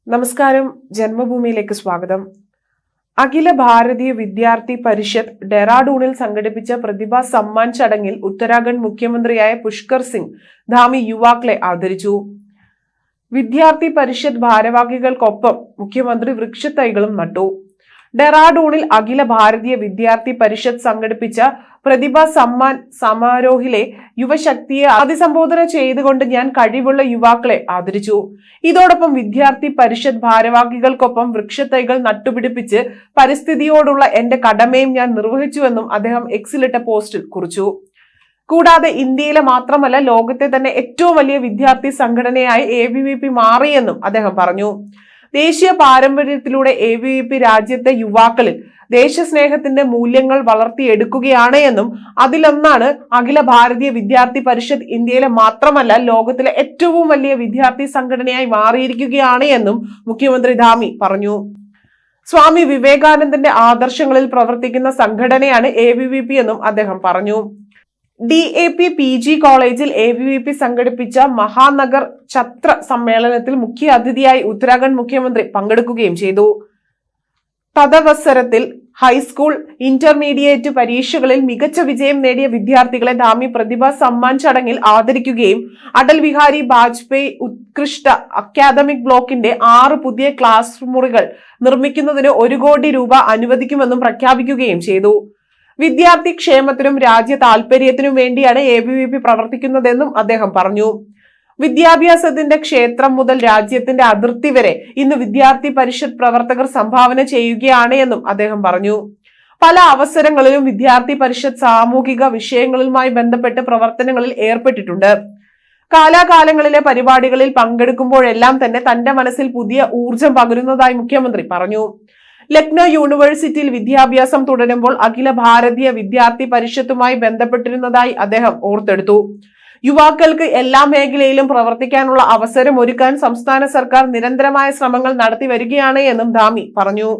നമസ്കാരം, ജന്മഭൂമിയിലേക്ക് സ്വാഗതം. അഖില ഭാരതീയ വിദ്യാർത്ഥി പരിഷത്ത് ഡെറാഡൂണിൽ സംഘടിപ്പിച്ച പ്രതിഭാ സമ്മാൻ ചടങ്ങിൽ ഉത്തരാഖണ്ഡ് മുഖ്യമന്ത്രിയായ പുഷ്കർ സിംഗ് ധാമി യുവാക്കളെ ആദരിച്ചു. വിദ്യാർത്ഥി പരിഷത്ത് ഭാരവാഹികൾക്കൊപ്പം മുഖ്യമന്ത്രി വൃക്ഷത്തൈകളും നട്ടു. ഡെറാഡൂണിൽ അഖില ഭാരതീയ വിദ്യാർത്ഥി പരിഷത്ത് സംഘടിപ്പിച്ച പ്രതിഭാ സമ്മാൻ സമാരോഹിലെ യുവശക്തിയെ അഭിസംബോധന ചെയ്തുകൊണ്ട് ഞാൻ കഴിവുള്ള യുവാക്കളെ ആദരിച്ചു. ഇതോടൊപ്പം വിദ്യാർത്ഥി പരിഷത്ത് ഭാരവാഹികൾക്കൊപ്പം വൃക്ഷത്തൈകൾ നട്ടുപിടിപ്പിച്ച് പരിസ്ഥിതിയോടുള്ള എന്റെ കടമയും ഞാൻ നിർവഹിച്ചുവെന്നും അദ്ദേഹം എക്സിലിട്ട പോസ്റ്റിൽ കുറിച്ചു. കൂടാതെ ഇന്ത്യയിലെ മാത്രമല്ല ലോകത്തെ തന്നെ ഏറ്റവും വലിയ വിദ്യാർത്ഥി സംഘടനയായി ABVP മാറിയെന്നും അദ്ദേഹം പറഞ്ഞു. ദേശീയ പാരമ്പര്യത്തിലൂടെ ABVP രാജ്യത്തെ യുവാക്കളിൽ ദേശസ്നേഹത്തിന്റെ മൂല്യങ്ങൾ വളർത്തിയെടുക്കുകയാണ് എന്നും അതിലൊന്നാണ് അഖില ഭാരതീയ വിദ്യാർത്ഥി പരിഷത്ത് ഇന്ത്യയിലെ മാത്രമല്ല ലോകത്തിലെ ഏറ്റവും വലിയ വിദ്യാർത്ഥി സംഘടനയായി മാറിയിരിക്കുകയാണ് എന്നും മുഖ്യമന്ത്രി ധാമി പറഞ്ഞു. സ്വാമി വിവേകാനന്ദന്റെ ആദർശങ്ങളിൽ പ്രവർത്തിക്കുന്ന സംഘടനയാണ് ABVP എന്നും അദ്ദേഹം പറഞ്ഞു. DAP PG കോളേജിൽ ABVP സംഘടിപ്പിച്ച മഹാനഗർ ഛത്ര സമ്മേളനത്തിൽ മുഖ്യ അതിഥിയായി ഉത്തരാഖണ്ഡ് മുഖ്യമന്ത്രി പങ്കെടുക്കുകയും ചെയ്തു. തദവസരത്തിൽ ഹൈസ്കൂൾ, ഇന്റർമീഡിയറ്റ് പരീക്ഷകളിൽ മികച്ച വിജയം നേടിയ വിദ്യാർത്ഥികളെ ധാമി പ്രതിഭാ സമ്മാൻ ചടങ്ങിൽ ആദരിക്കുകയും അടൽ ബിഹാരി വാജ്പേയി ഉത്കൃഷ്ട അക്കാദമിക് ബ്ലോക്കിന്റെ 6 പുതിയ ക്ലാസ് മുറികൾ നിർമ്മിക്കുന്നതിന് 1 കോടി രൂപ അനുവദിക്കുമെന്നും പ്രഖ്യാപിക്കുകയും ചെയ്തു. വിദ്യാർത്ഥി ക്ഷേമത്തിനും രാജ്യ താൽപര്യത്തിനും വേണ്ടിയാണ് ABVP പ്രവർത്തിക്കുന്നതെന്നും അദ്ദേഹം പറഞ്ഞു. വിദ്യാഭ്യാസത്തിന്റെ ക്ഷേത്രം മുതൽ രാജ്യത്തിന്റെ അതിർത്തി വരെ ഇന്ന് വിദ്യാർത്ഥി പരിഷത്ത് പ്രവർത്തകർ സംഭാവന ചെയ്യുകയാണ് എന്നും അദ്ദേഹം പറഞ്ഞു. പല അവസരങ്ങളിലും വിദ്യാർത്ഥി പരിഷത്ത് സാമൂഹിക വിഷയങ്ങളുമായി ബന്ധപ്പെട്ട് പ്രവർത്തനങ്ങളിൽ ഏർപ്പെട്ടിട്ടുണ്ട്. കാലാകാലങ്ങളിലെ പരിപാടികളിൽ പങ്കെടുക്കുമ്പോഴെല്ലാം തന്നെ തന്റെ മനസ്സിൽ പുതിയ ഊർജം പകരുന്നതായി മുഖ്യമന്ത്രി പറഞ്ഞു. ലക്നൌ യൂണിവേഴ്സിറ്റിയിൽ വിദ്യാഭ്യാസം തുടരുമ്പോൾ അഖില ഭാരതീയ വിദ്യാർത്ഥി പരിഷത്തുമായി ബന്ധപ്പെട്ടിരുന്നതായി അദ്ദേഹം ഓർത്തെടുത്തു. യുവാക്കൾക്ക് എല്ലാ മേഖലയിലും പ്രവർത്തിക്കാനുള്ള അവസരം ഒരുക്കാൻ സംസ്ഥാന സർക്കാർ നിരന്തരമായ ശ്രമങ്ങൾ നടത്തി വരികയാണ് എന്നും ധാമി പറഞ്ഞു.